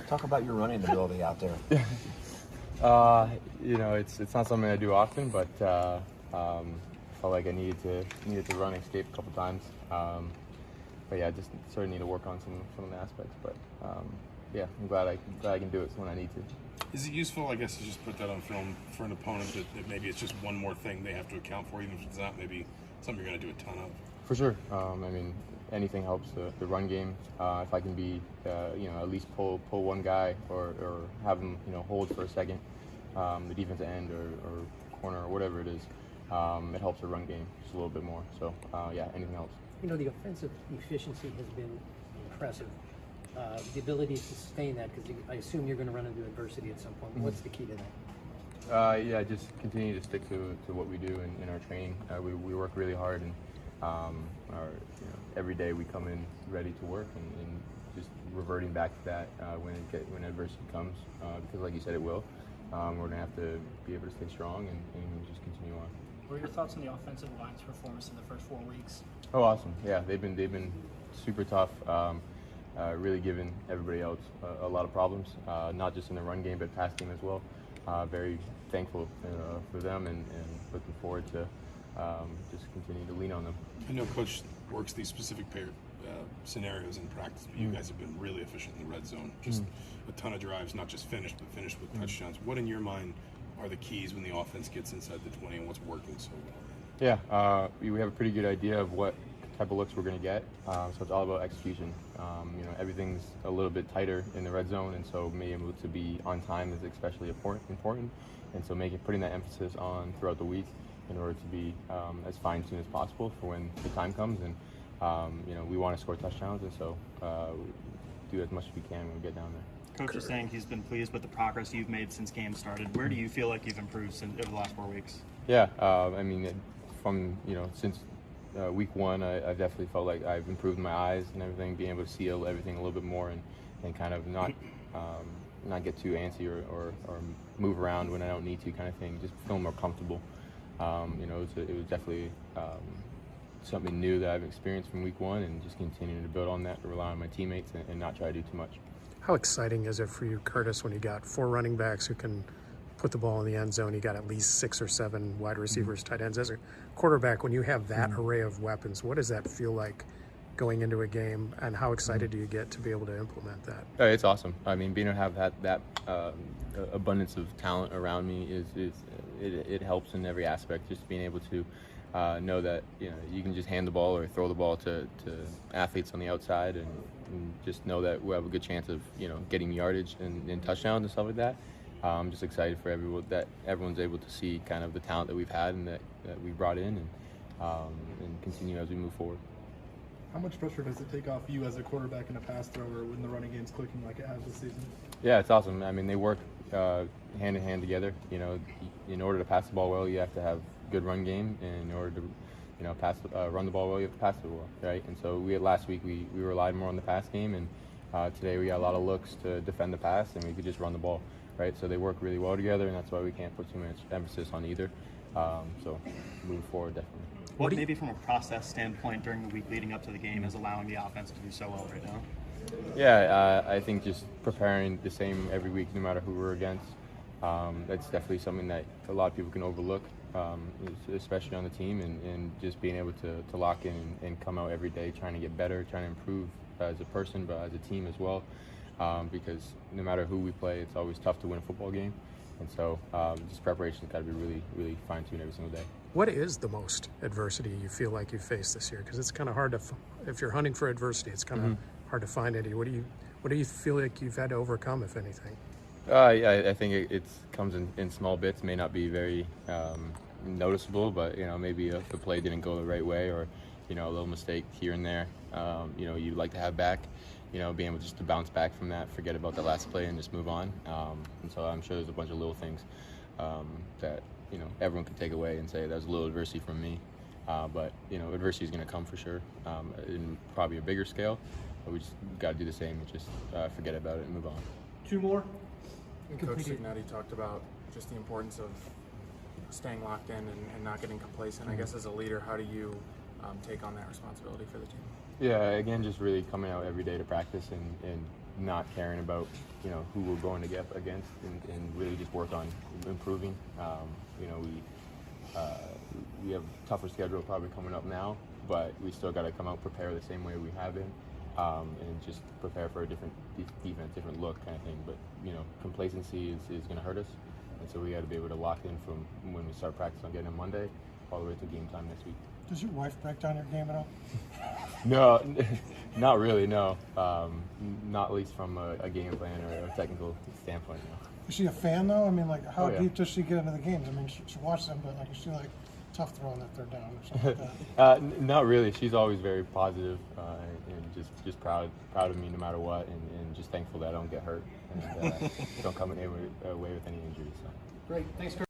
Talk about your running ability out there. It's not something I do often, but felt like I needed to run escape a couple times. But yeah, just sort of need to work on some of the aspects. But yeah, I'm glad I can do it when I need to. Is it useful, I guess, to just put that on film for an opponent that maybe it's just one more thing they have to account for, even if it's not maybe something you're going to do a ton of? For sure. Anything helps the run game. If I can be, at least pull one guy or have him, hold for a second, the defensive end or corner or whatever it is, it helps the run game just a little bit more. So yeah, anything helps. The offensive efficiency has been impressive. The ability to sustain that, because I assume you're going to run into adversity at some point. Mm-hmm. What's the key to that? Yeah, just continue to stick to what we do in our training. We work really hard, and every day we come in ready to work, and just reverting back to that when adversity comes, because like you said, it will. We're going to have to be able to stay strong and just continue on. What are your thoughts on the offensive line's performance in the first 4 weeks? Oh, awesome! Yeah, they've been super tough. Really giving everybody else a lot of problems, not just in the run game, but pass game as well. Very thankful for them and looking forward to just continue to lean on them. I know Coach works these specific scenarios in practice, but you guys have been really efficient in the red zone. Just a ton of drives, not just finished, but finished with touchdowns. What in your mind are the keys when the offense gets inside the 20 and what's working so well? Yeah, we have a pretty good idea of what type of looks we're going to get, so it's all about execution. Everything's a little bit tighter in the red zone, and so being able to be on time is especially important. And so putting that emphasis on throughout the week in order to be as fine-tuned as possible for when the time comes. And we want to score touchdowns, and so do as much as we can when we get down there. Coach is saying he's been pleased with the progress you've made since games started. Where do you feel like you've improved over the last 4 weeks? Yeah, since week 1, I've definitely felt like I've improved my eyes and everything, being able to see everything a little bit more and kind of not get too antsy or move around when I don't need to, kind of thing. Just feel more comfortable. It was definitely something new that I've experienced from week 1, and just continuing to build on that, to rely on my teammates and not try to do too much. How exciting is it for you, Kurtis, when you got 4 running backs who can put the ball in the end zone? You got at least 6 or 7 wide receivers, tight ends. As a quarterback, when you have that array of weapons, what does that feel like going into a game, and how excited do you get to be able to implement that? It's awesome. Being able to have that abundance of talent around me it helps in every aspect. Just being able to know that you can just hand the ball or throw the ball to athletes on the outside, and just know that we have a good chance of getting yardage and touchdowns and stuff like that. I'm just excited for everyone's able to see kind of the talent that we've had and that we brought in, and continue as we move forward. How much pressure does it take off you as a quarterback and a pass thrower when the running game's clicking like it has this season? Yeah, it's awesome. They work hand in hand together. In order to pass the ball well, you have to have good run game, and in order to run the ball well, you have to pass the ball, right? And so last week we relied more on the pass game, and today we got a lot of looks to defend the pass, and we could just run the ball, right? So they work really well together, and that's why we can't put too much emphasis on either. So moving forward, definitely. What maybe from a process standpoint during the week leading up to the game is allowing the offense to do so well right now? Yeah, I think just preparing the same every week, no matter who we're against. That's definitely something that a lot of people can overlook, especially on the team, and just being able to lock in and come out every day trying to get better, trying to improve as a person, but as a team as well. Because no matter who we play, it's always tough to win a football game. And so just preparation's got to be really, really fine-tuned every single day. What is the most adversity you feel like you faced this year? Because it's kind of hard to, if you're hunting for adversity, it's kind of hard to find any. What do you feel like you've had to overcome, if anything? I think it comes in small bits. May not be very noticeable, but maybe if the play didn't go the right way, or a little mistake here and there, you'd like to have back. Being able just to bounce back from that, forget about the last play, and just move on. And so I'm sure there's a bunch of little things that everyone could take away and say that was a little adversity from me. But adversity is going to come for sure, in probably a bigger scale. But we just got to do the same and just forget about it and move on. 2 more. Coach Signetti talked about just the importance of staying locked in and not getting complacent. I guess as a leader, how do you take on that responsibility for the team? Yeah, again, just really coming out every day to practice and not caring about, you know, who we're going to get against and really just work on improving. You know, we have a tougher schedule probably coming up now, but we still got to come out, prepare the same way we have been, and just prepare for a different defense, different look kind of thing. But, you know, complacency is going to hurt us, and so we got to be able to lock in from when we start practice on getting on Monday all the way to game time next week. Does your wife break down your game at all? No, not really, no. Not at least from a game plan or a technical standpoint, no. Is she a fan though? I mean, like, how Oh, yeah. deep does she get into the games? I mean, she watches them, but like, is she like tough throwing that they're down or something like that? Not really. She's always very positive, and just proud of me no matter what, and just thankful that I don't get hurt and don't come away with any injuries. So. Great, thanks, Kurt.